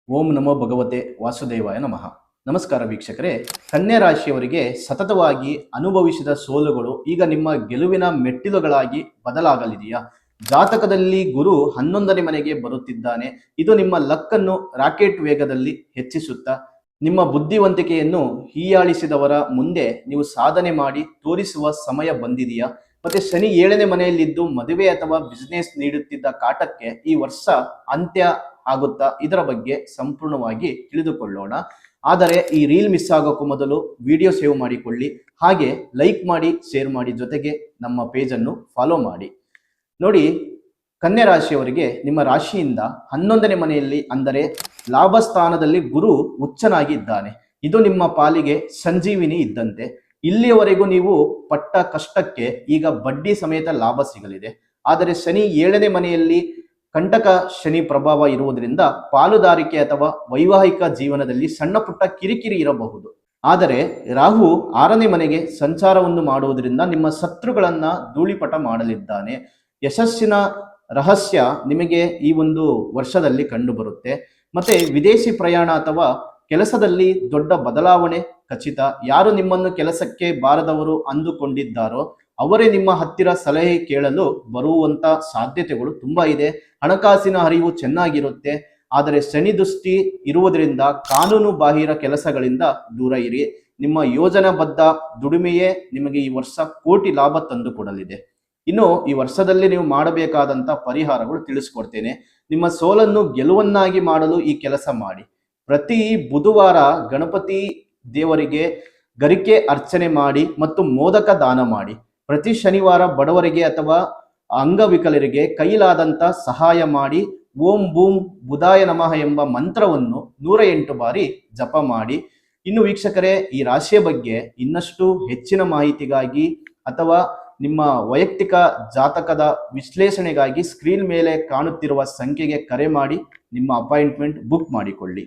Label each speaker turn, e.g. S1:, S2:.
S1: ಓಂ ನಮೋ ಭಗವತೆ ವಾಸುದೇವಾಯ ನಮಃ. ನಮಸ್ಕಾರ ವೀಕ್ಷಕರೇ. ಕನ್ಯಾ ರಾಶಿಯವರಿಗೆ ಸತತವಾಗಿ ಅನುಭವಿಸಿದ ಸೋಲುಗಳು ಈಗ ನಿಮ್ಮ ಗೆಲುವಿನ ಮೆಟ್ಟಿಲುಗಳಾಗಿ ಬದಲಾಗಲಿದೆಯಾ? ಜಾತಕದಲ್ಲಿ ಗುರು 11ನೇ ಮನೆಗೆ ಬರುತ್ತಿದ್ದಾನೆ. ಇದು ನಿಮ್ಮ ಲಕ್ಕನ್ನು ರಾಕೆಟ್ ವೇಗದಲ್ಲಿ ಹೆಚ್ಚಿಸುತ್ತಾ ನಿಮ್ಮ ಬುದ್ಧಿವಂತಿಕೆಯನ್ನು ಹೀಯಾಳಿಸಿದವರ ಮುಂದೆ ನೀವು ಸಾಧನೆ ಮಾಡಿ ತೋರಿಸುವ ಸಮಯ ಬಂದಿದೆಯಾ? ಮತ್ತೆ ಶನಿ 7ನೇ ಮನೆಯಲ್ಲಿದ್ದು ಮದುವೆ ಅಥವಾ ಬಿಸ್ನೆಸ್ ನೀಡುತ್ತಿದ್ದ ಕಾಟಕ್ಕೆ ಈ ವರ್ಷ ಅಂತ್ಯ ಆಗುತ್ತಾ? ಇದರ ಬಗ್ಗೆ ಸಂಪೂರ್ಣವಾಗಿ ತಿಳಿದುಕೊಳ್ಳೋಣ. ಆದರೆ ಈ ರೀಲ್ ಮಿಸ್ ಆಗೋಕ್ಕೂ ಮೊದಲು ವಿಡಿಯೋ ಸೇವ್ ಮಾಡಿಕೊಳ್ಳಿ, ಹಾಗೆ ಲೈಕ್ ಮಾಡಿ, ಶೇರ್ ಮಾಡಿ, ಜೊತೆಗೆ ನಮ್ಮ ಪೇಜನ್ನು ಫಾಲೋ ಮಾಡಿ. ನೋಡಿ, ಕನ್ಯಾ ರಾಶಿಯವರಿಗೆ ನಿಮ್ಮ ರಾಶಿಯಿಂದ 11ನೇ ಮನೆಯಲ್ಲಿ ಅಂದರೆ ಲಾಭ ಸ್ಥಾನದಲ್ಲಿ ಗುರು ಉಚ್ಚನಾಗಿ ಇದ್ದಾನೆ. ಇದು ನಿಮ್ಮ ಪಾಲಿಗೆ ಸಂಜೀವಿನಿ ಇದ್ದಂತೆ. ಇಲ್ಲಿಯವರೆಗೂ ನೀವು ಪಟ್ಟ ಕಷ್ಟಕ್ಕೆ ಈಗ ಬಡ್ಡಿ ಸಮೇತ ಲಾಭ ಸಿಗಲಿದೆ. ಆದರೆ ಶನಿ 7ನೇ ಮನೆಯಲ್ಲಿ ಕಂಟಕ ಶನಿ ಪ್ರಭಾವ ಇರುವುದರಿಂದ ಪಾಲುದಾರಿಕೆ ಅಥವಾ ವೈವಾಹಿಕ ಜೀವನದಲ್ಲಿ ಸಣ್ಣ ಪುಟ್ಟ ಕಿರಿಕಿರಿ ಇರಬಹುದು. ಆದರೆ ರಾಹು 6ನೇ ಮನೆಗೆ ಸಂಚಾರವನ್ನು ಮಾಡುವುದರಿಂದ ನಿಮ್ಮ ಶತ್ರುಗಳನ್ನ ಧೂಳಿಪಟ ಮಾಡಲಿದ್ದಾನೆ. ಯಶಸ್ಸಿನ ರಹಸ್ಯ ನಿಮಗೆ ಈ ಒಂದು ವರ್ಷದಲ್ಲಿ ಕಂಡು ಬರುತ್ತೆ. ಮತ್ತೆ ವಿದೇಶಿ ಪ್ರಯಾಣ ಅಥವಾ ಕೆಲಸದಲ್ಲಿ ದೊಡ್ಡ ಬದಲಾವಣೆ ಖಚಿತ. ಯಾರು ನಿಮ್ಮನ್ನು ಕೆಲಸಕ್ಕೆ ಬಾರದವರು ಅಂದುಕೊಂಡಿದ್ದಾರೋ ಅವರೇ ನಿಮ್ಮ ಹತ್ತಿರ ಸಲಹೆ ಕೇಳಲು ಬರುವಂತ ಸಾಧ್ಯತೆಗಳು ತುಂಬಾ ಇದೆ. ಹಣಕಾಸಿನ ಹರಿವು ಚೆನ್ನಾಗಿರುತ್ತೆ. ಆದರೆ ಶನಿ ದೃಷ್ಟಿ ಇರುವುದರಿಂದ ಕಾನೂನು ಬಾಹಿರ ಕೆಲಸಗಳಿಂದ ದೂರ ಇರಿ. ನಿಮ್ಮ ಯೋಜನಾಬದ್ಧ ದುಡಿಮೆಯೇ ನಿಮಗೆ ಈ ವರ್ಷ ಕೋಟಿ ಲಾಭ ತಂದು ಕೊಡಲಿದೆ. ಇನ್ನು ಈ ವರ್ಷದಲ್ಲಿ ನೀವು ಮಾಡಬೇಕಾದಂತ ಪರಿಹಾರಗಳು ತಿಳಿಸ್ಕೊಡ್ತೇನೆ. ನಿಮ್ಮ ಸೋಲನ್ನು ಗೆಲುವನ್ನಾಗಿ ಮಾಡಲು ಈ ಕೆಲಸ ಮಾಡಿ. ಪ್ರತಿ ಬುಧವಾರ ಗಣಪತಿ ದೇವರಿಗೆ ಗರಿಕೆ ಅರ್ಚನೆ ಮಾಡಿ ಮತ್ತು ಮೋದಕ ದಾನ ಮಾಡಿ. ಪ್ರತಿ ಶನಿವಾರ ಬಡವರಿಗೆ ಅಥವಾ ಅಂಗವಿಕಲರಿಗೆ ಕೈಲಾದಂತ ಸಹಾಯ ಮಾಡಿ. ಓಂ ಬೂಂ ಬುಧಾಯ ನಮಃ ಎಂಬ ಮಂತ್ರವನ್ನು 108 ಬಾರಿ ಜಪ ಮಾಡಿ. ಇನ್ನು ವೀಕ್ಷಕರೇ, ಈ ರಾಶಿಯ ಬಗ್ಗೆ ಇನ್ನಷ್ಟು ಹೆಚ್ಚಿನ ಮಾಹಿತಿಗಾಗಿ ಅಥವಾ ನಿಮ್ಮ ವೈಯಕ್ತಿಕ ಜಾತಕದ ವಿಶ್ಲೇಷಣೆಗಾಗಿ ಸ್ಕ್ರೀನ್ ಮೇಲೆ ಕಾಣುತ್ತಿರುವ ಸಂಖ್ಯೆಗೆ ಕರೆ ಮಾಡಿ ನಿಮ್ಮ ಅಪಾಯಿಂಟ್ಮೆಂಟ್ ಬುಕ್ ಮಾಡಿಕೊಳ್ಳಿ.